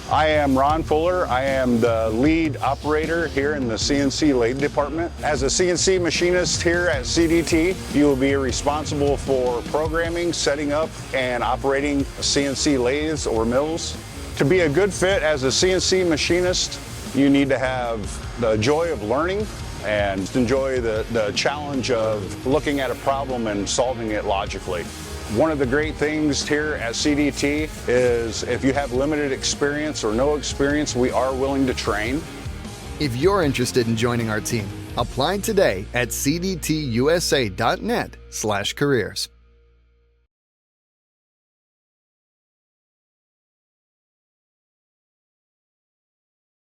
I am Ron Fuller. I am the lead operator here in the CNC Lathe department. As a CNC machinist here at CDT, you will be responsible for programming, setting up, and operating CNC lathes or mills. To be a good fit as a CNC machinist, you need to have the joy of learning and enjoy the challenge of looking at a problem and solving it logically. One of the great things here at CDT is if you have limited experience or no experience, we are willing to train. If you're interested in joining our team, apply today at cdtusa.net/careers.